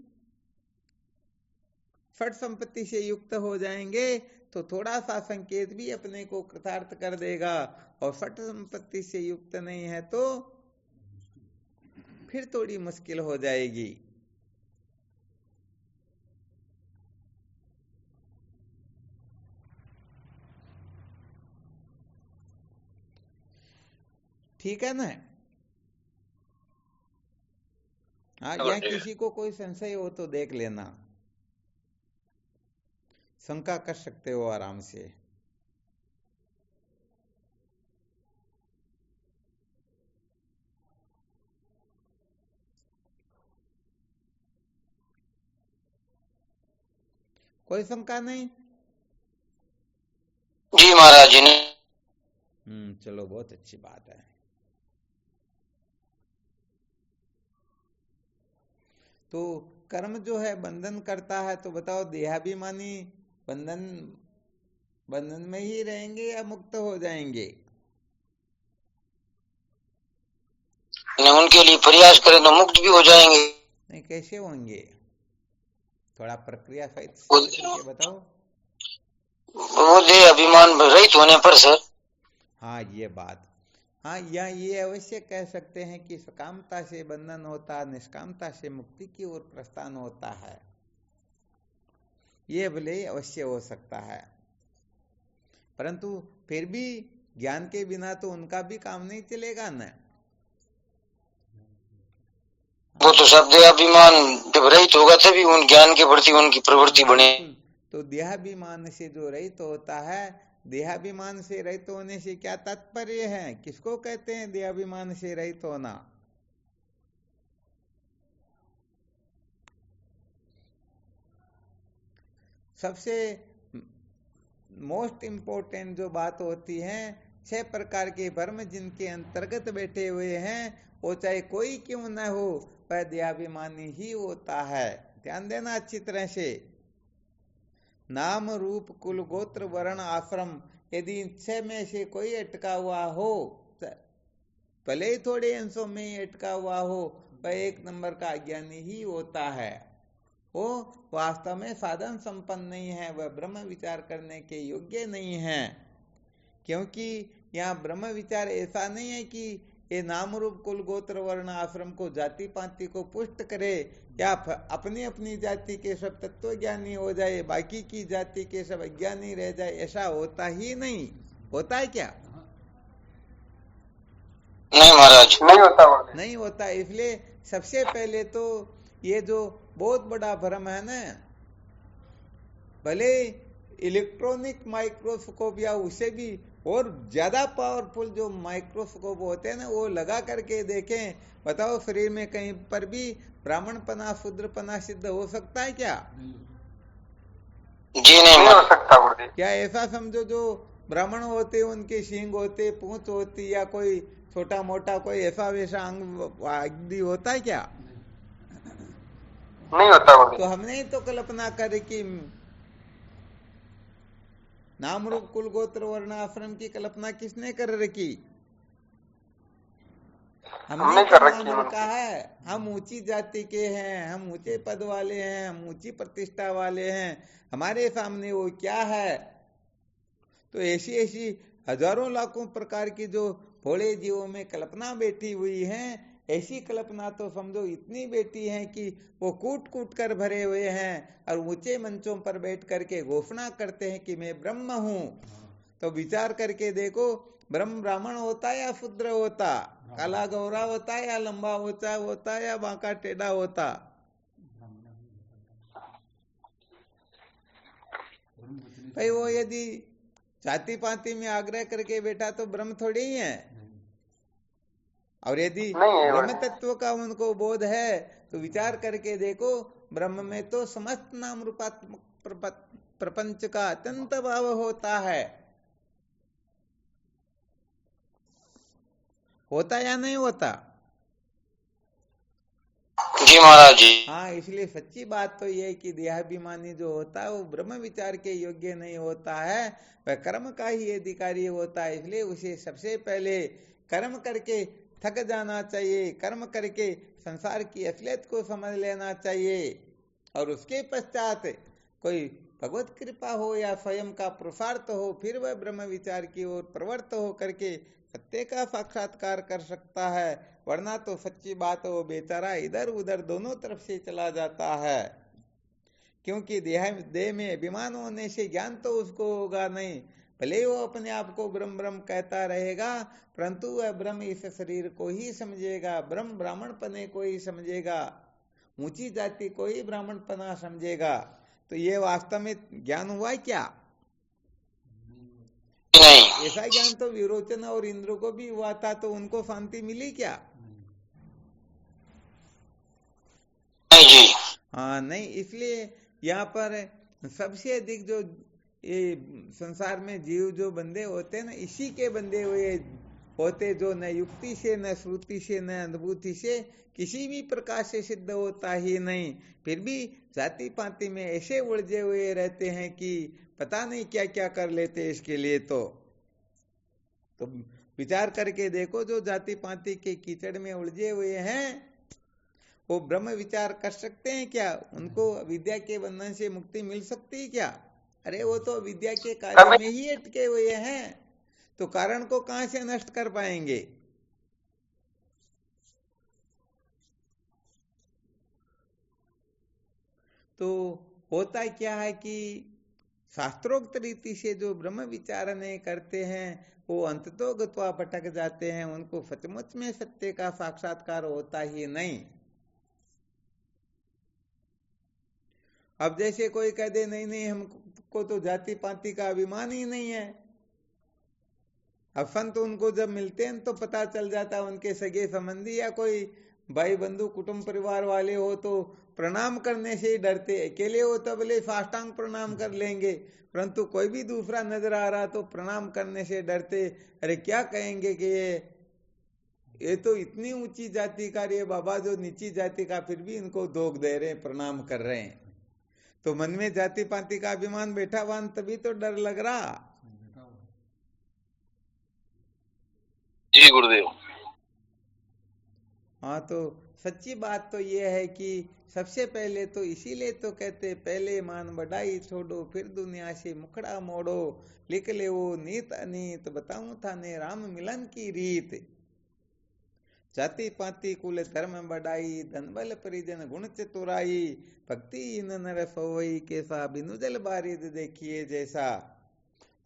फट संपत्ति से युक्त हो जाएंगे तो थोड़ा सा संकेत भी अपने को कृतार्थ कर देगा, और फट संपत्ति से युक्त नहीं है तो फिर थोड़ी मुश्किल हो जाएगी। ठीक है ना? हाँ, या किसी को कोई संशय हो तो देख लेना, शंका कर सकते हो आराम से। कोई शंका नहीं? जी महाराज जी। चलो, बहुत अच्छी बात है। तो कर्म जो है बंधन करता है, तो बताओ देहाभिमानी बंधन में ही रहेंगे या मुक्त हो जाएंगे? उनके लिए प्रयास करें तो मुक्त भी हो जाएंगे। नहीं, कैसे होंगे? थोड़ा प्रक्रिया सहित बताओ। वो देह अभिमान रहित होने पर सर। हाँ, ये बात। हाँ, या ये अवश्य कह सकते हैं कि सकामता से बंधन होता, निष्कामता से मुक्ति की ओर प्रस्थान होता है। ये भले अवश्य हो सकता है, परंतु फिर भी ज्ञान के बिना तो उनका भी काम नहीं चलेगा ना। वो तो सब देहाभिमान जब रहित होगा तभी उन ज्ञान के प्रति उनकी प्रवृत्ति बने। तो देहाभिमान से जो रहित होता है, देहाभिमान से रहित होने से क्या तात्पर्य है? किसको कहते हैं देहाभिमान से रहित होना? सबसे मोस्ट इम्पोर्टेंट जो बात होती है, 6 प्रकार के भ्रम जिनके अंतर्गत बैठे हुए हैं, वो चाहे कोई क्यों न हो, वह देहाभिमानी ही होता है। ध्यान देना अच्छी तरह से। नाम रूप कुल गोत्र वर्ण आश्रम, यदि इन 6 में से कोई अटका हुआ हो, भले ही थोड़े अंशों में अटका हुआ हो, वह 1 नंबर का अज्ञानी ही होता है। वो वास्तव में साधन संपन्न नहीं है, वह ब्रह्म विचार करने के योग्य नहीं है। क्योंकि यहाँ ब्रह्म विचार ऐसा नहीं है कि ये नाम रूप कुल गोत्र वर्ण आश्रम को, जाति पाति को पुष्ट करे, या अपनी अपनी जाति के सब तत्व ज्ञानी हो जाए, बाकी की जाति के सब अज्ञानी रह जाए, ऐसा होता ही नहीं। होता है क्या? नहीं महाराज, नहीं होता। नहीं होता। इसलिए सबसे पहले तो ये जो बहुत बड़ा भ्रम है ना, भले इलेक्ट्रॉनिक माइक्रोस्कोप या उसे भी और ज्यादा पावरफुल जो माइक्रोस्कोप होते हैं ना, वो लगा करके देखें, बताओ शरीर में कहीं पर भी ब्राह्मणपना शूद्रपना सिद्ध हो सकता है क्या? जी नहीं हो सकता गुरुदेव। क्या ऐसा समझो जो ब्राह्मण होते उनके सींग होते, पूंछ होती, या कोई छोटा मोटा कोई ऐसा वैसा अंग आदि होता है क्या? नहीं होता गुरुदेव। तो हमने ही तो कल्पना करे कि नाम रूप कुल गोत्र वर्ण आश्रम की कल्पना किसने कर रखी? हमने कर रखी मान रखा है, हम ऊंची जाति के हैं, हम ऊंचे पद वाले हैं, हम ऊंची प्रतिष्ठा वाले हैं, हमारे सामने वो क्या है। तो ऐसी ऐसी हजारों लाखों प्रकार की जो भोले जीवों में कल्पना बैठी हुई है, ऐसी कल्पना तो समझो इतनी बेटी है कि वो कूट कूट कर भरे हुए हैं और ऊंचे मंचों पर बैठ करके घोषणा करते हैं कि मैं ब्रह्म हूं। तो विचार करके देखो, ब्रह्म ब्राह्मण होता है या शूद्र होता, काला गौरा होता है या लंबा ऊंचा होता है या बांका टेढ़ा होता? भाई वो यदि जाति पाति में आग्रह करके बैठा तो ब्रह्म थोड़ी ही है। और यदि ब्रह्म तत्व का उनको बोध है तो विचार करके देखो, ब्रह्म में तो समस्त नाम रूपात्मक प्रपंच का अत्यंत भाव होता है। होता या नहीं होता? जी महाराज जी। हाँ, इसलिए सच्ची बात तो यह है कि देहाभिमानी जो होता है वो ब्रह्म विचार के योग्य नहीं होता है, वह कर्म का ही अधिकारी होता है। इसलिए उसे सबसे पहले कर्म करके थक जाना चाहिए, कर्म करके संसार की असलियत को समझ लेना चाहिए, और उसके पश्चात कोई भगवत कृपा हो या स्वयं का पुरुषार्थ हो, फिर वह ब्रह्म विचार की ओर प्रवृत्त हो करके सत्य का साक्षात्कार कर सकता है। वरना तो सच्ची बात हो, बेचारा इधर उधर दोनों तरफ से चला जाता है। क्योंकि देह में अभिमान होने से ज्ञान तो उसको होगा नहीं। भले वो अपने आप को ब्रह्म ब्रह्म कहता रहेगा, परंतु वह ब्रह्म इस शरीर को ही समझेगा, ब्रह्म ब्राह्मणपने को ही समझेगा, ऊंची जाति को ही ब्राह्मणपना समझेगा। तो ये वास्तव में ज्ञान हुआ क्या? नहीं। ऐसा ज्ञान तो विरोचन और इंद्र को भी हुआ था, तो उनको शांति मिली क्या? नहीं जी। हाँ नहीं। इसलिए यहाँ पर सबसे अधिक जो ये संसार में जीव जो बंदे होते हैं ना, इसी के बंदे हुए होते, जो न युक्ति से न श्रुति से न अनुभूति से किसी भी प्रकार से सिद्ध होता ही नहीं, फिर भी जाति पाति में ऐसे उलझे हुए रहते हैं कि पता नहीं क्या क्या कर लेते इसके लिए। तो विचार करके देखो, जो जाति पाति के कीचड़ में उलझे हुए हैं वो ब्रह्म विचार कर सकते हैं क्या? उनको विद्या के बंधन से मुक्ति मिल सकती है क्या? अरे वो तो विद्या के कार्य में ही अटके हुए हैं, तो कारण को कहां से नष्ट कर पाएंगे? तो होता क्या है कि शास्त्रोक्त रीति से जो ब्रह्म विचार नहीं करते हैं वो अंततो गत्वा भटक जाते हैं, उनको सचमुच में सत्य का साक्षात्कार होता ही नहीं। अब जैसे कोई कह दे नहीं नहीं हमको तो जाति पाति का अभिमान ही नहीं है, अब संत उनको जब मिलते हैं तो पता चल जाता है उनके सगे संबंधी या कोई भाई बंधु कुटुंब परिवार वाले हो तो प्रणाम करने से ही डरते, अकेले हो तो भले साष्टांग प्रणाम कर लेंगे, परंतु कोई भी दूसरा नजर आ रहा तो प्रणाम करने से डरते। अरे क्या कहेंगे कि ये तो इतनी ऊंची जाति का रे बाबा, जो नीची जाति का, फिर भी इनको दोग दे रहे हैं, प्रणाम कर रहे हैं। तो मन में जाति पाति का अभिमान बैठा हुआ, तभी तो डर लग रहा। जी गुरुदेव। हाँ, तो सच्ची बात तो ये है कि सबसे पहले तो इसीलिए तो कहते, पहले मान बढ़ाई छोड़ो, फिर दुनिया से मुखड़ा मोड़ो, लिख ले वो नीत अनीत, बताऊं थाने राम मिलन की रीत। जाति पाति कुल धर्म बढ़ाई, धन बल परिजन गुण चतुराई, भक्ति इन नर सोई, कैसा बिनु जल बारिद देखिए जैसा।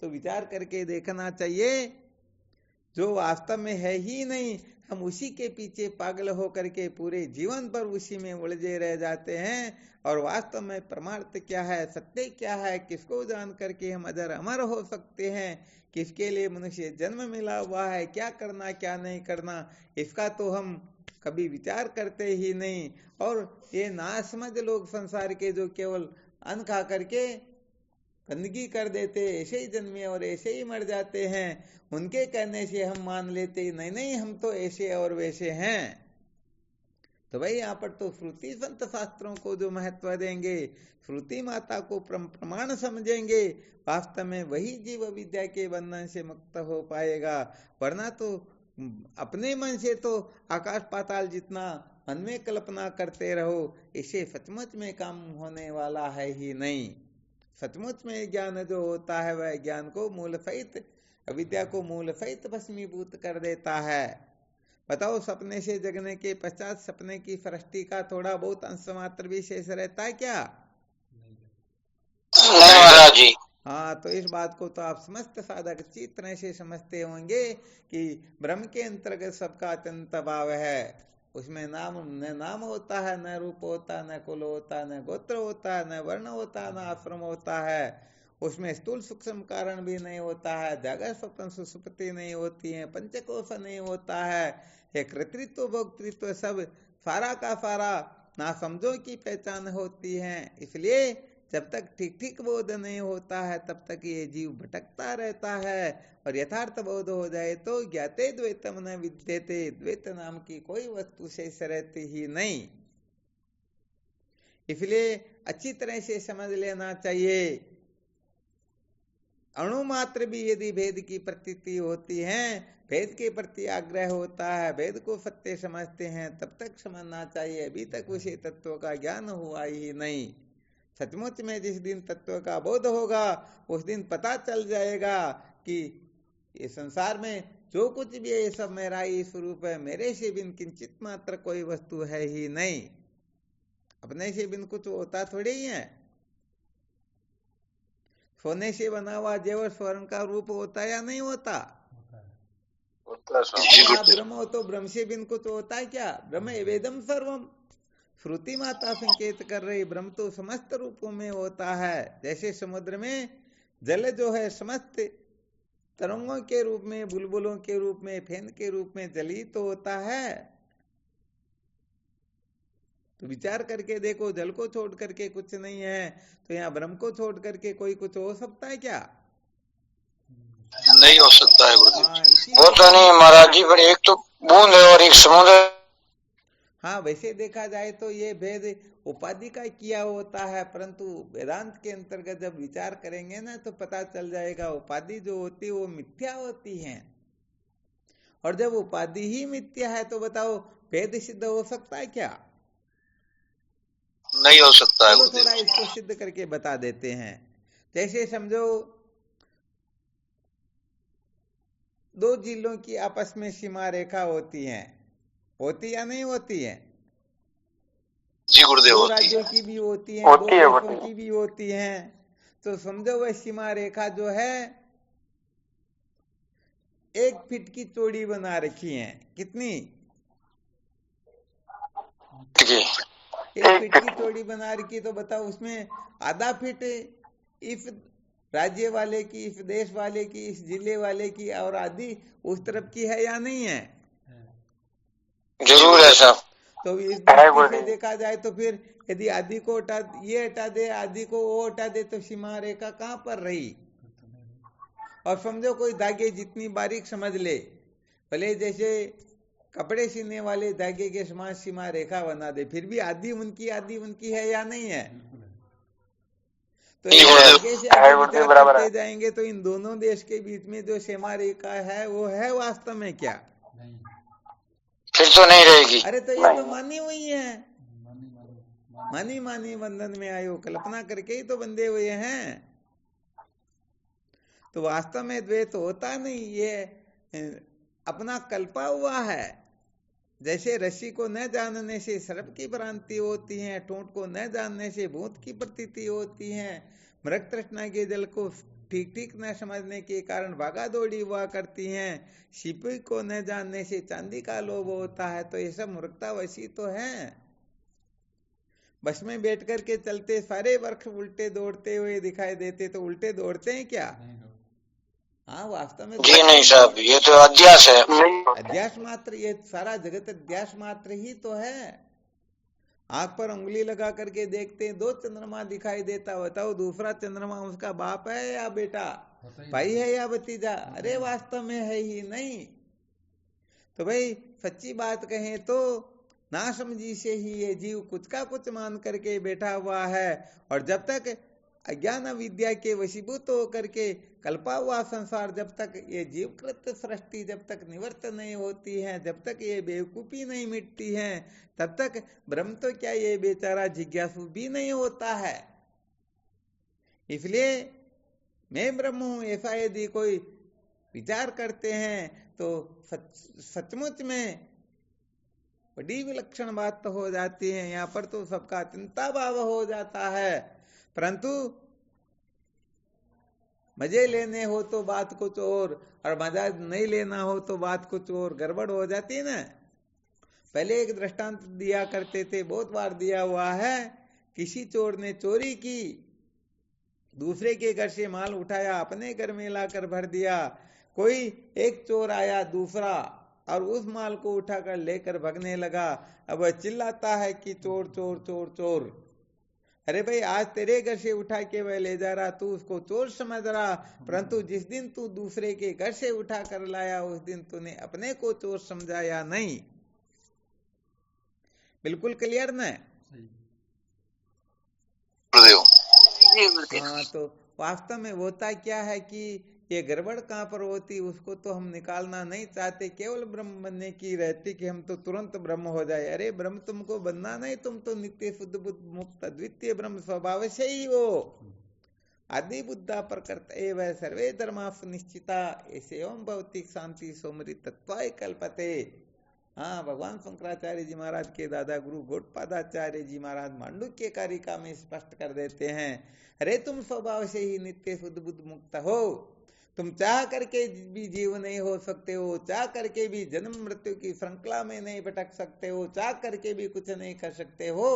तो विचार करके देखना चाहिए, जो वास्तव में है ही नहीं, हम उसी के पीछे पागल हो करके पूरे जीवन पर उसी में उलझे रह जाते हैं। और वास्तव में परमार्थ क्या है, सत्य क्या है, किसको जान करके हम अजर अमर हो सकते हैं, किसके लिए मनुष्य जन्म मिला हुआ है, क्या करना क्या नहीं करना, इसका तो हम कभी विचार करते ही नहीं। और ये नासमझ लोग संसार के, जो केवल अन्न खा करके गंदगी कर देते, ऐसे ही जन्मे और ऐसे ही मर जाते हैं, उनके कहने से हम मान लेते नहीं नहीं हम तो ऐसे और वैसे हैं। तो भाई यहाँ पर तो श्रुति संत शास्त्रों को जो महत्व देंगे, श्रुति माता को प्रमाण समझेंगे, वास्तव में वही जीव विद्या के बंधन से मुक्त हो पाएगा। वरना तो अपने मन से तो आकाश पाताल जितना मन में कल्पना करते रहो, इसे सचमुच में काम होने वाला है ही नहीं। सचमुच में ज्ञान जो होता है वह ज्ञान को मूल सहित, अविद्या को मूल सहित भस्मीभूत कर देता है। बताओ, सपने से जगने के पश्चात सपने की सृष्टि का थोड़ा बहुत अंश मात्र भी शेष रहता है क्या? नहीं महाराज जी। हाँ, तो इस बात को तो आप समस्त साधक अच्छी तरह से समझते होंगे कि ब्रह्म के अंतर्गत सबका अत्यंत भाव है। उसमें न नाम होता है, न रूप होता, न कुल होता, न गोत्र होता, न वर्ण होता, न आश्रम होता है। उसमें स्थूल सूक्ष्म कारण भी नहीं होता है, जागृत स्वप्न सुषुप्ति नहीं होती है, पंचकोश नहीं होता है, एक कृतृत्व भोक्तृत्व सब सारा का सारा ना समझो की पहचान होती है। इसलिए जब तक ठीक ठीक बोध नहीं होता है तब तक ये जीव भटकता रहता है। और यथार्थ बोध हो जाए तो ज्ञाते द्वैतम न विद्यते, द्वैत नाम की कोई वस्तु शेष रहती ही नहीं। इसलिए अच्छी तरह से समझ लेना चाहिए, अणु मात्र भी यदि भेद की प्रतीति होती है, भेद के प्रति आग्रह होता है, भेद को सत्य समझते हैं, तब तक समझना चाहिए अभी तक उसे तत्व का ज्ञान हुआ ही नहीं। सचमुच में जिस दिन तत्व का बोध होगा उस दिन पता चल जाएगा कि ये संसार में जो कुछ भी है ये सब मेरा ही स्वरूप है, मेरे से बिन किंचित मात्र कोई वस्तु है ही नहीं। अपने से बिन कुछ होता थोड़ी ही है। सोने से बना हुआ जेवर स्वर्ण का रूप होता या नहीं होता? आप ब्रह्म हो तो ब्रह्म से बिन कुछ होता है क्या? ब्रह्म एवेदम सर्वम, श्रुति माता संकेत कर रही, ब्रह्म तो समस्त रूपों में होता है। जैसे समुद्र में जल जो है समस्त तरंगों के रूप में, बुलबुलों के रूप में, फेन के रूप में जल ही तो होता है। तो विचार करके देखो, जल को छोड़ करके कुछ नहीं है, तो यहाँ ब्रह्म को छोड़ करके कोई कुछ हो सकता है क्या? नहीं हो सकता है गुरुदेव। वो तो नहीं महाराज जी, पर एक तो बूंद है और एक समुद्र। हाँ, वैसे देखा जाए तो ये भेद उपाधि का किया होता है, परंतु वेदांत के अंतर्गत जब विचार करेंगे ना तो पता चल जाएगा उपाधि जो होती है वो मिथ्या होती है। और जब उपाधि ही मिथ्या है तो बताओ भेद सिद्ध हो सकता है क्या? नहीं हो सकता है। चलो थोड़ा इसको सिद्ध करके बता देते हैं। जैसे समझो दो जिलों की आपस में सीमा रेखा होती है, होती या नहीं होती है? जी गुरुदेव। दो राज्यों की भी होती है, दो देशों की भी होती है। तो समझो वह सीमा रेखा जो है 1 फीट की चौड़ी बना रखी है। कितनी? 1 फीट की चौड़ी बना रखी, तो बताओ उसमें आधा फीट इस राज्य वाले की, इस देश वाले की, इस जिले वाले की, और आधी उस तरफ की है या नहीं है? जरूर है साहब। तो इस दृष्टि से देखा जाए तो फिर यदि आदि को ये हटा दे, आदि को वो हटा दे, तो सीमा रेखा कहां पर रही? और समझो कोई धागे जितनी बारीक समझ ले, भले जैसे कपड़े सीने वाले धागे के समान सीमा रेखा बना दे, फिर भी आदि उनकी है या नहीं है? तो धागे से आगे विचार करते जाएंगे तो इन दोनों देश के बीच में जो सीमा रेखा है वो है वास्तव में क्या? फिर तो नहीं रहेगी। अरे तो ये तो मानी हुई है, मानी बंधन में आयो, कल्पना करके ही तो बंधे हुए हैं। तो वास्तव में द्वैत होता नहीं, ये अपना कल्पा हुआ है। जैसे रस्सी को न जानने से सर्प की भ्रांति होती है, ठोंठ को न जानने से भूत की प्रतीति होती है, मृग तृष्णा के जल को ठीक ठीक न समझने के कारण भागा दौड़ी हुआ करती हैं, सिपी को न जानने से चांदी का लोभ होता है। तो ये सब मूर्खता वैसी तो है। बस में बैठ कर के चलते सारे वृक्ष उल्टे दौड़ते हुए दिखाई देते, तो उल्टे दौड़ते हैं क्या? हाँ, वास्तव में जी नहीं साहब, ये तो अध्यास है। अध्यास मात्र, ये सारा जगत अध्यास मात्र ही तो है। आंख पर उंगली लगा करके देखते हैं, 2 चंद्रमा दिखाई देता, बताओ दूसरा चंद्रमा उसका बाप है या बेटा, भाई है या भतीजा? अरे वास्तव में है ही नहीं। तो भाई सच्ची बात कहें तो ना समझी से ही ये जीव कुछ का कुछ मान करके बैठा हुआ है, और जब तक अज्ञान विद्या के वशीभूत होकर के कल्पा हुआ संसार, जब तक ये जीवकृत सृष्टि जब तक निवृत्त नहीं होती है, जब तक ये बेवकूफी नहीं मिटती है, तब तक ब्रह्म तो क्या ये बेचारा जिज्ञासु भी नहीं होता है। इसलिए मैं ब्रह्म हूं ऐसा यदि कोई विचार करते हैं तो सचमुच में बड़ी विलक्षण बात तो हो जाती है। यहाँ पर तो सबका चिंता भाव हो जाता है, परंतु मजे लेने हो तो बात कुछ और मजा नहीं लेना हो तो बात कुछ और, गड़बड़ हो जाती है ना। पहले एक दृष्टांत दिया करते थे, बहुत बार दिया हुआ है। किसी चोर ने चोरी की, दूसरे के घर से माल उठाया, अपने घर में लाकर भर दिया। कोई एक चोर आया दूसरा और उस माल को उठाकर लेकर भगने लगा। अब वह चिल्लाता है कि चोर चोर चोर चोर। अरे भाई, आज तेरे घर से उठा के वह ले जा रहा, तू उसको चोर समझ रहा, परंतु जिस दिन तू दूसरे के घर से उठा कर लाया उस दिन तूने अपने को चोर समझा या नहीं? बिल्कुल क्लियर ना? हाँ, तो वास्तव में होता क्या है कि ये गड़बड़ कहाँ पर होती, उसको तो हम निकालना नहीं चाहते, केवल ब्रह्म बनने की रहती कि हम तो तुरंत ब्रह्म हो जाए। अरे ब्रह्म तुमको बनना नहीं, तुम तो नित्य शुद्ध बुद्ध मुक्त अद्वितीय ब्रह्म स्वभाव से ही हो। आदि बुद्धा प्रकृत एवं सर्वे धर्मास निश्चिता ऐसे ओम भौतिक शांति सोमरी तत्वाय कल्पते। हाँ, भगवान शंकराचार्य जी महाराज के दादा गुरु गौड़पादाचार्य जी महाराज मांडुक्य कारिका में स्पष्ट कर देते हैं, अरे तुम स्वभाव से ही नित्य शुद्ध बुद्ध मुक्त हो। तुम चाह करके भी जीव नहीं हो सकते हो, चाह करके भी जन्म मृत्यु की श्रृंखला में नहीं भटक सकते हो, चाह करके भी कुछ नहीं कर सकते हो।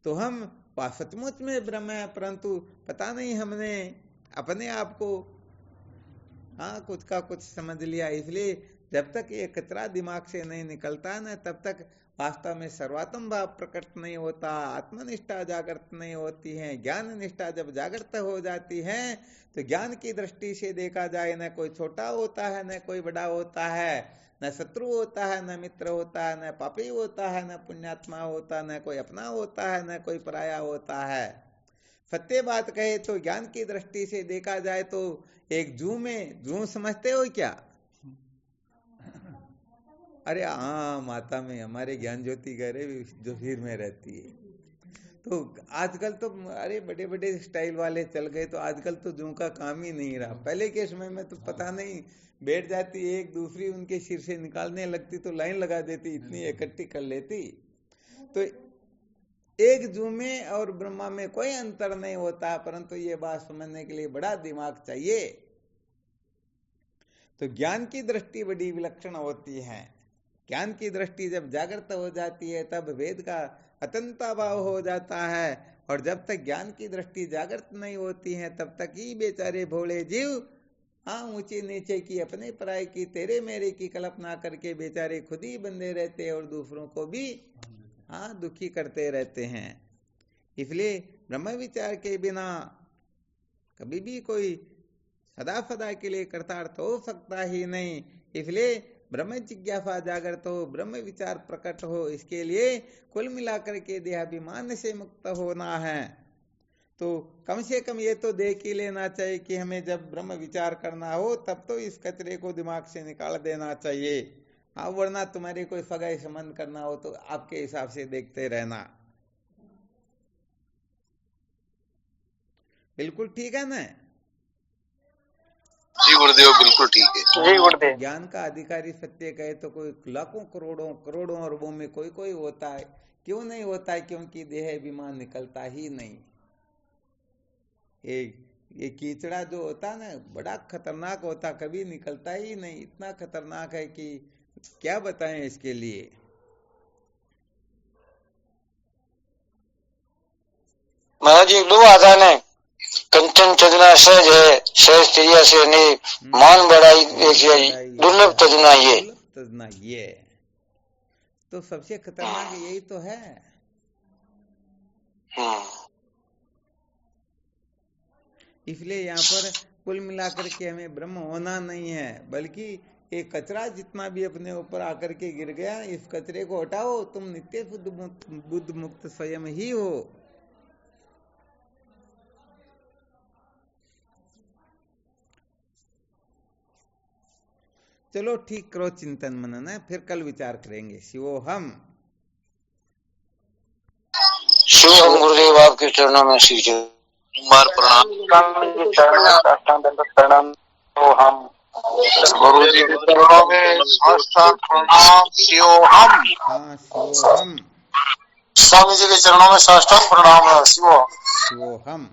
तो हम सचमुच में ब्रह्म है, परंतु पता नहीं हमने अपने आप को हाँ कुछ का कुछ समझ लिया। इसलिए जब तक ये कचरा दिमाग से नहीं निकलता ना, तब तक वास्तव में सर्वात्म भाव प्रकट नहीं होता, आत्मनिष्ठा जागृत नहीं होती है। ज्ञान निष्ठा जब जागृत हो जाती है तो ज्ञान की दृष्टि से देखा जाए, न कोई छोटा होता है न कोई बड़ा होता है, न शत्रु होता है न मित्र होता है, न पापी होता है न पुण्यात्मा होता, न कोई अपना होता है न कोई पराया होता है। सत्य बात कहे तो ज्ञान की दृष्टि से देखा जाए तो एक जू में, जू समझते हो क्या? अरे हाँ, माता में हमारे ज्ञान ज्योति गहरे जो हीर में रहती है। तो आजकल तो अरे बड़े बड़े स्टाइल वाले चल गए, तो आजकल तो जू का काम ही नहीं रहा। पहले के समय में तो पता नहीं, बैठ जाती एक दूसरी उनके सिर से निकालने लगती तो लाइन लगा देती, इतनी इकट्ठी कर लेती। तो एक जू में और ब्रह्मा में कोई अंतर नहीं होता, परंतु ये बात समझने के लिए बड़ा दिमाग चाहिए। तो ज्ञान की दृष्टि बड़ी विलक्षण होती है। ज्ञान की दृष्टि जब जागृत हो जाती है तब वेद का अत्यंता भाव हो जाता है, और जब तक ज्ञान की दृष्टि जागृत नहीं होती है तब तक ही बेचारे भोले जीव हाँ, ऊंचे नीचे की, अपने पराये की, तेरे मेरे की कल्पना करके बेचारे खुद ही बंधे रहते हैं और दूसरों को भी हाँ दुखी करते रहते हैं। इसलिए ब्रह्म विचार के बिना कभी भी कोई सदा सदा के लिए कृतार्थ हो सकता ही नहीं। इसलिए ब्रह्म जिज्ञासा जागृत हो, ब्रह्म विचार प्रकट हो, इसके लिए कुल मिलाकर के देहाभिमान से मुक्त होना है। तो कम से कम ये तो देख ही लेना चाहिए कि हमें जब ब्रह्म विचार करना हो तब तो इस कचरे को दिमाग से निकाल देना चाहिए। हाँ, वरना तुम्हारे कोई सगाई संबंध करना हो तो आपके हिसाब से देखते रहना। बिल्कुल ठीक है ना? जी गुरुदेव, बिल्कुल ठीक है। जी गुरुदेव। ज्ञान का अधिकारी सत्य कहे तो कोई लाखों करोड़ों करोड़ों अरबों में कोई कोई होता है। क्यों नहीं होता है? क्योंकि देह अभिमान निकलता ही नहीं। ये कीचड़ा जो होता ना बड़ा खतरनाक होता, कभी निकलता ही नहीं। इतना खतरनाक है कि क्या बताएं इसके लिए। महाराज जी, दो आदान है, कंचन चजना सहज है, सहज क्रिया से अनेक, मान बढ़ाई दुर्लभ तजना ये। तजना ये तो सबसे खतरनाक यही तो है। इसलिए यहाँ पर कुल मिलाकर के हमें ब्रह्म होना नहीं है, बल्कि एक कचरा जितना भी अपने ऊपर आकर के गिर गया, इस कचरे को हटाओ, तुम नित्य बुद्ध मुक्त स्वयं ही हो। चलो ठीक करो चिंतन मनन है, फिर कल विचार करेंगे। शिवोहम। शिवोहम गुरुदेव, आपके चरणों में शीश प्रणाम। हम गुरु जी के चरणों में साष्टांग प्रणाम। शिवोहम। हाँ, शिवोहम। स्वामी जी के चरणों में साष्टांग प्रणाम है। शिवोहम।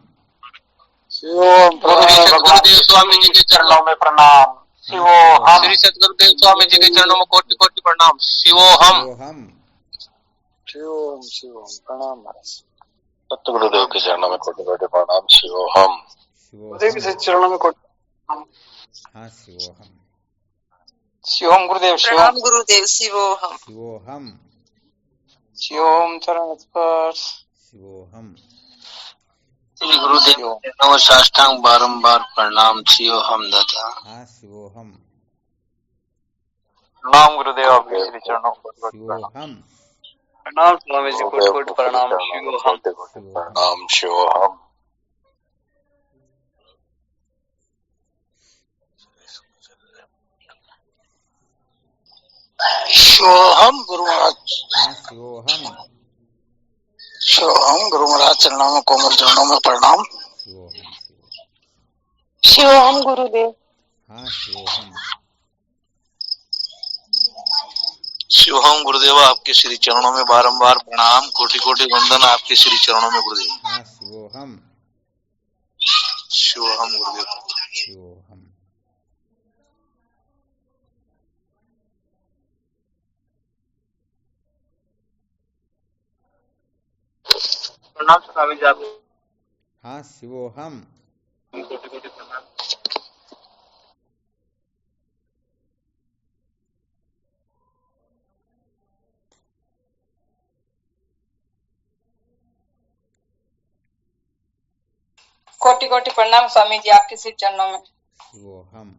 शिवोहम। गुरुदेव स्वामी जी के चरणों में प्रणाम। शिवोहम। श्री सतगुरुदेव स्वामी जी के चरणों में कोटि कोटि प्रणाम। शिवोहम। शिवोहम। शिवोहम प्रणाम महाराज। सतगुरुदेव के चरणों में कोटि कोटि प्रणाम। शिवोहम। गुरुदेव के चरणों में कोटि। हाँ, शिवोहम। शिवोहम गुरुदेव। प्रणाम गुरुदेव। शिवोहम। शिवोहम। शिवोहम चरण स्पर्श। शिवोहम। श्री गुरुदेव साष्टांग बारंबार प्रणाम। शिवोहम दाता। हाँ, शिवोहम। प्रणाम गुरुदेव, आपके श्री चरणों को शिवोहम। प्रणाम। स्वामी जी कोटि कोटि प्रणाम। शिवोहम। प्रणाम। शिवोहम। शिवोहम गुरु महाराज। हाँ, शिवोहम। शिवोहम गुरु महाराज चरणों में, कोमल चरणों में प्रणाम। शिवोहम। शिवोहम गुरुदेव। हाँ, शिवोहम। शिवोहम गुरुदेव, आपके श्री चरणों में बारंबार प्रणाम, कोटि कोटि वंदन आपके श्री चरणों में गुरुदेव। हाँ, शिवोहम। शिवोहम गुरुदेव। शिवोहम। प्रणाम स्वामी जी, आप हाँ, शिवोहम। कोटि कोटि प्रणाम। कोटि कोटि प्रणाम स्वामी जी, आपके श्री चरणों में। शिवोहम।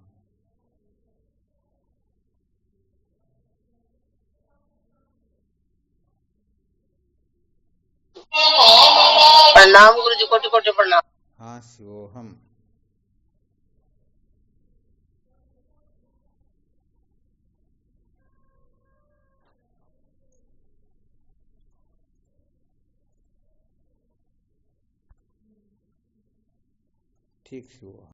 प्रणाम गुरु जी, कोटि कोटि प्रणाम। हाँ, शिवोहम। ठीक शिवोहम।